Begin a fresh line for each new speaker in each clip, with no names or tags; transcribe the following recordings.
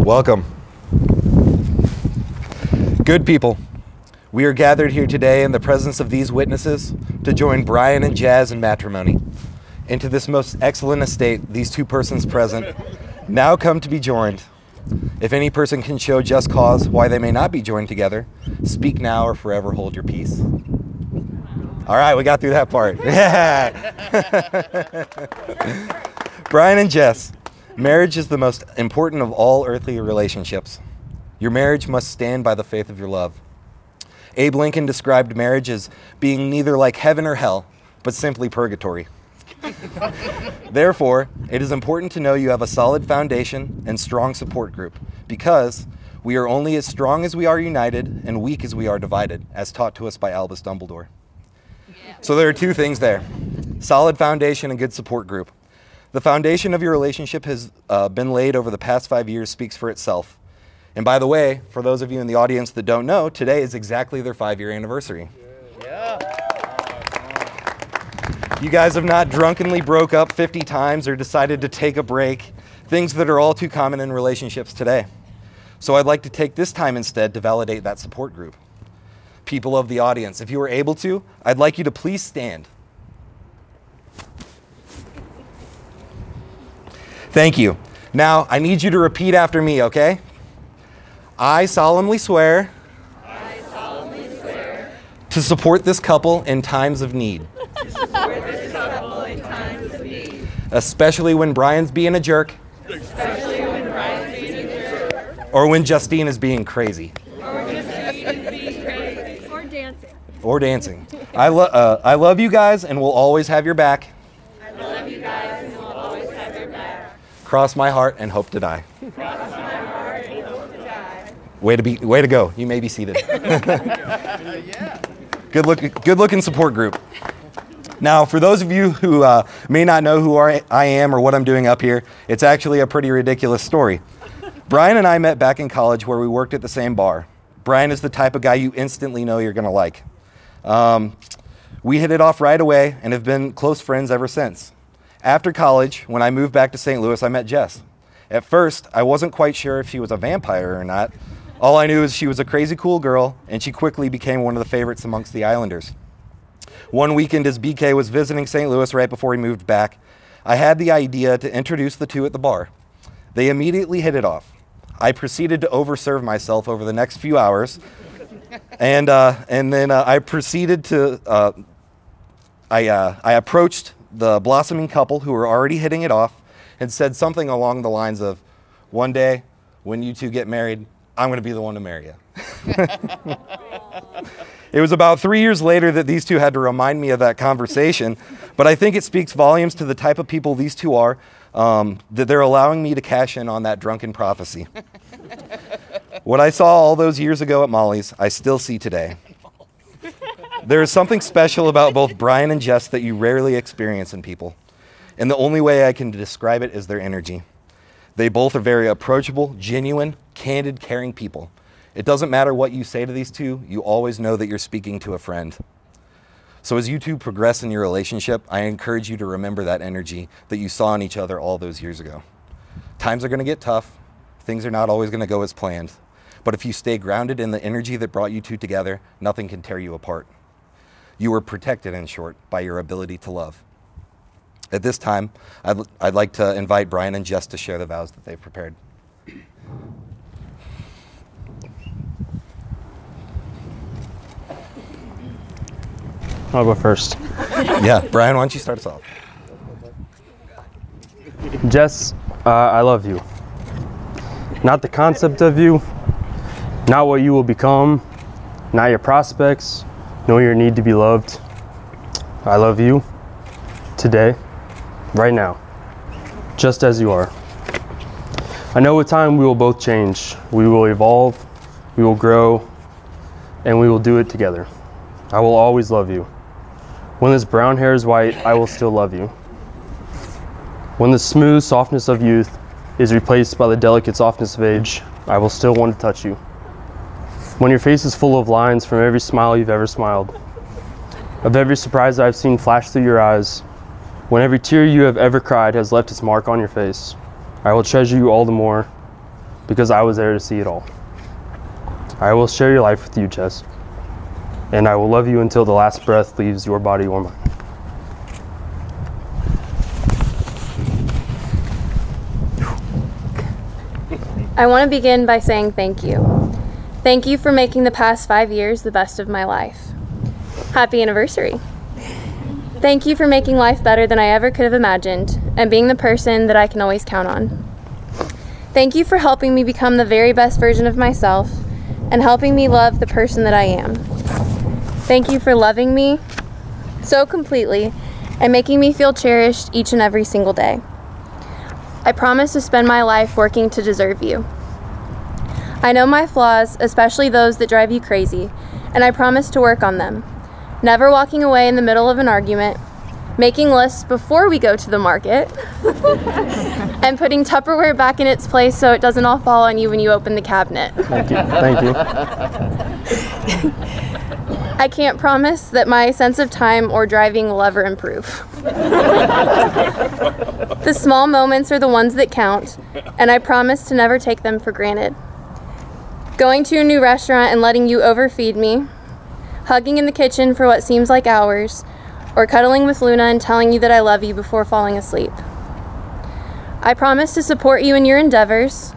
Welcome. Good people, we are gathered here today in the presence of these witnesses to join Bryan and Jazz in matrimony. Into this most excellent estate, these two persons present now come to be joined. If any person can show just cause why they may not be joined together, speak now or forever hold your peace. All right, we got through that part. Yeah. Bryan and Jess, marriage is the most important of all earthly relationships. Your marriage must stand by the faith of your love. Abe Lincoln described marriage as being neither like heaven or hell, but simply purgatory. Therefore, it is important to know you have a solid foundation and strong support group, because we are only as strong as we are united and weak as we are divided, as taught to us by Albus Dumbledore. So there are two things there: solid foundation and good support group. The foundation of your relationship has been laid over the past 5 years speaks for itself. And by the way, for those of you in the audience that don't know, today is exactly their 5-year anniversary. Yeah. You guys have not drunkenly broke up 50 times or decided to take a break, things that are all too common in relationships today. So I'd like to take this time instead to validate that support group. People of the audience, if you are able to, I'd like you to please stand. Thank you. Now, I need you to repeat after me, okay? I solemnly swear to support this couple in times of need. Especially when Bryan's being a jerk. Or when Jesstine is being crazy. Or dancing. I love you guys and will always have your back. Cross my heart and hope to die. Way to go. You may be seated. Good looking support group. Now, for those of you who may not know who I am or what I'm doing up here, it's actually a pretty ridiculous story. Bryan and I met back in college where we worked at the same bar. Bryan is the type of guy you instantly know you're gonna like. We hit it off right away and have been close friends ever since. After college, when I moved back to St. Louis, I met Jess. At first, I wasn't quite sure if she was a vampire or not. All I knew is she was a crazy cool girl, and she quickly became one of the favorites amongst the Islanders. One weekend as BK was visiting St. Louis right before he moved back, I had the idea to introduce the two at the bar. They immediately hit it off. I proceeded to overserve myself over the next few hours, and then I proceeded to, I approached the blossoming couple who were already hitting it off and said something along the lines of, one day when you two get married, I'm going to be the one to marry you. It was about 3 years later that these two had to remind me of that conversation, but I think it speaks volumes to the type of people these two are, that they're allowing me to cash in on that drunken prophecy. What I saw all those years ago at Molly's, I still see today. There is something special about both Bryan and Jess that you rarely experience in people, and the only way I can describe it is their energy. They both are very approachable, genuine, candid, caring people. It doesn't matter what you say to these two, you always know that you're speaking to a friend. So as you two progress in your relationship, I encourage you to remember that energy that you saw in each other all those years ago. Times are going to get tough. Things are not always going to go as planned. But if you stay grounded in the energy that brought you two together, nothing can tear you apart. You are protected, in short, by your ability to love. At this time, I'd like to invite Bryan and Jess to share the vows that they've prepared.
I'll go first.
Yeah, Bryan, why don't you start us off?
Jess, I love you. Not the concept of you, not what you will become, not your prospects, nor your need to be loved. I love you today, right now, just as you are. I know with time we will both change. We will evolve, we will grow, and we will do it together. I will always love you. When this brown hair is white, I will still love you. When the smooth softness of youth is replaced by the delicate softness of age, I will still want to touch you. When your face is full of lines from every smile you've ever smiled, of every surprise I've seen flash through your eyes, when every tear you have ever cried has left its mark on your face, I will treasure you all the more because I was there to see it all. I will share your life with you, Jess, and I will love you until the last breath leaves your body or mine.
I want to begin by saying thank you. Thank you for making the past 5 years the best of my life. Happy anniversary. Thank you for making life better than I ever could have imagined and being the person that I can always count on. Thank you for helping me become the very best version of myself and helping me love the person that I am. Thank you for loving me so completely and making me feel cherished each and every single day. I promise to spend my life working to deserve you. I know my flaws, especially those that drive you crazy, and I promise to work on them. Never walking away in the middle of an argument, making lists before we go to the market, and putting Tupperware back in its place so it doesn't all fall on you when you open the cabinet.
Thank you. Thank you.
I can't promise that my sense of time or driving will ever improve. The small moments are the ones that count, and I promise to never take them for granted. Going to a new restaurant and letting you overfeed me, hugging in the kitchen for what seems like hours, or cuddling with Luna and telling you that I love you before falling asleep. I promise to support you in your endeavors,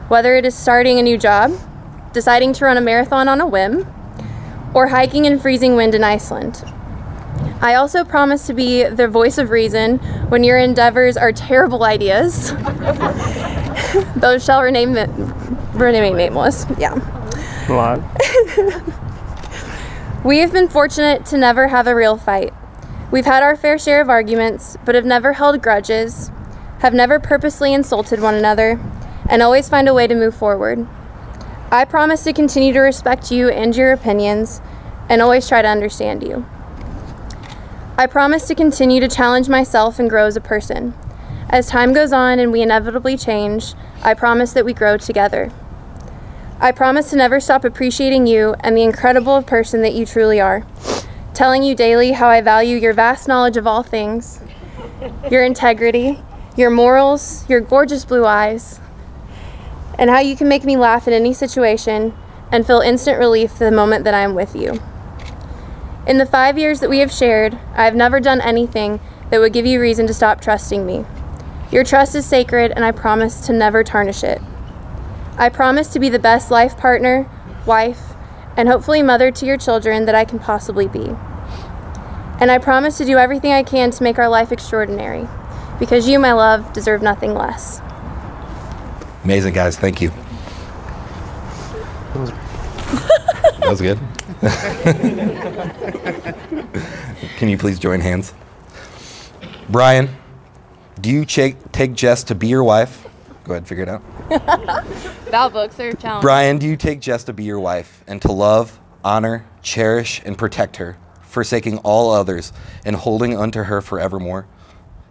whether it is starting a new job, deciding to run a marathon on a whim, or hiking in freezing wind in Iceland. I also promise to be the voice of reason when your endeavors are terrible ideas. Those shall remain nameless. Yeah.
A lot.
We have been fortunate to never have a real fight. We've had our fair share of arguments, but have never held grudges, have never purposely insulted one another, and always find a way to move forward. I promise to continue to respect you and your opinions, and always try to understand you. I promise to continue to challenge myself and grow as a person. As time goes on and we inevitably change, I promise that we grow together. I promise to never stop appreciating you and the incredible person that you truly are, telling you daily how I value your vast knowledge of all things, your integrity, your morals, your gorgeous blue eyes, and how you can make me laugh in any situation and feel instant relief the moment that I am with you. In the 5 years that we have shared, I have never done anything that would give you reason to stop trusting me. Your trust is sacred, and I promise to never tarnish it. I promise to be the best life partner, wife, and hopefully mother to your children that I can possibly be. And I promise to do everything I can to make our life extraordinary, because you, my love, deserve nothing less.
Amazing, guys. Thank you. That was good. Can you please join hands? Bryan, do you take Jess to be your wife? Go ahead, figure it out.
Val books are a challenge.
Bryan, do you take Jess to be your wife and to love, honor, cherish, and protect her, forsaking all others and holding unto her forevermore,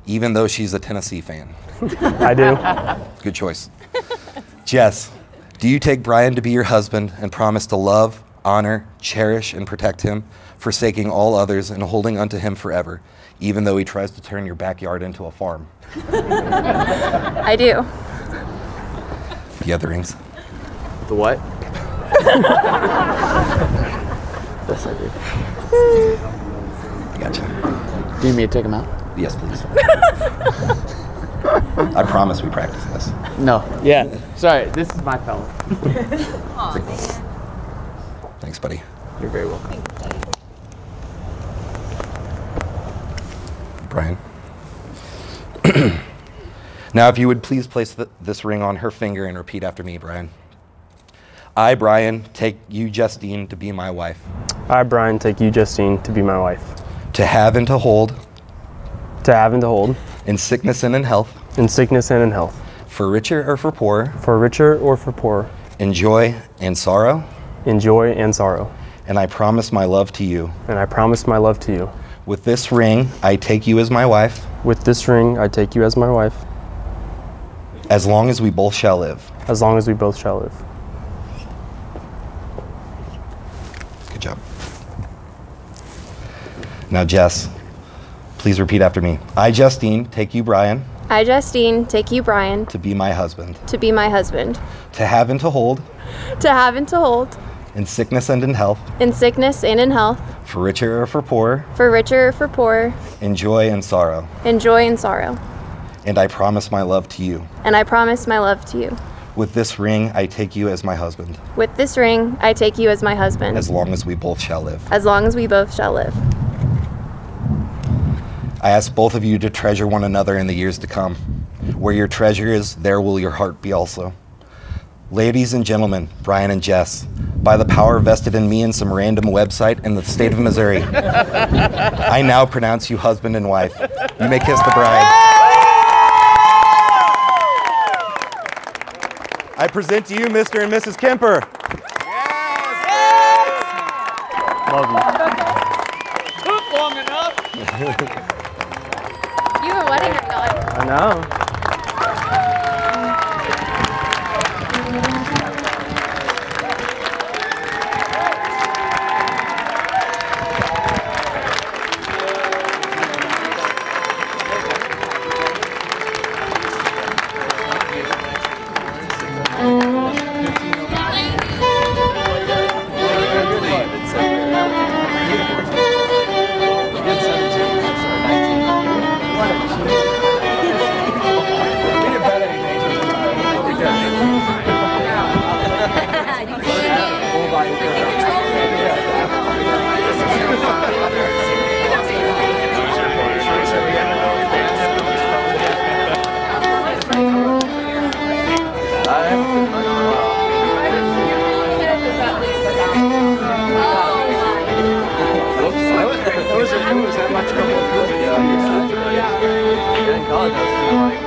even though she's a Tennessee fan?
I do.
Good choice. Jess, do you take Bryan to be your husband and promise to love, honor, cherish, and protect him, forsaking all others and holding unto him forever, even though he tries to turn your backyard into a farm?
I do.
The other rings.
The what? Yes, I do.
Gotcha.
Do you need me to take them out?
Yes, please. I promise we practice this.
No. Yeah. Sorry, this is my fellow.
Thanks, buddy.
You're very welcome.
Bryan. Now, if you would please place this ring on her finger and repeat after me, Bryan. I, Bryan, take you, Jesstine, to be my wife.
I, Bryan, take you, Jesstine, to be my wife.
To have and to hold.
To have and to hold.
In sickness and in health.
In sickness and in health.
For richer or for poorer.
For richer or for poorer.
In joy and sorrow.
In joy and sorrow.
And I promise my love to you.
And I promise my love to you.
With this ring, I take you as my wife.
With this ring, I take you as my wife.
As long as we both shall live.
As long as we both shall live.
Good job. Now, Jess, please repeat after me. I, Jesstine, take you, Bryan.
I, Jesstine, take you, Bryan,
to be my husband,
to be my husband,
to have and to hold,
to have and to hold,
in sickness and in health,
in sickness and in health,
for richer or for poorer,
for richer or for poorer,
in joy and sorrow.
in joy and sorrow.
And I promise my love to you.
And I promise my love to you.
With this ring, I take you as my husband,
With this ring, I take you as my husband,
as long as we both shall live.
as long as we both shall live.
I ask both of you to treasure one another in the years to come. Where your treasure is, there will your heart be also. Ladies and gentlemen, Bryan and Jess, by the power vested in me in some random website in the state of Missouri, I now pronounce you husband and wife. You may kiss the bride. I present to you Mr. and Mrs. Kemper.
Love
Long enough.
You have a wedding ring on.
you. I know.
It was that much trouble. Yeah, in college I was doing like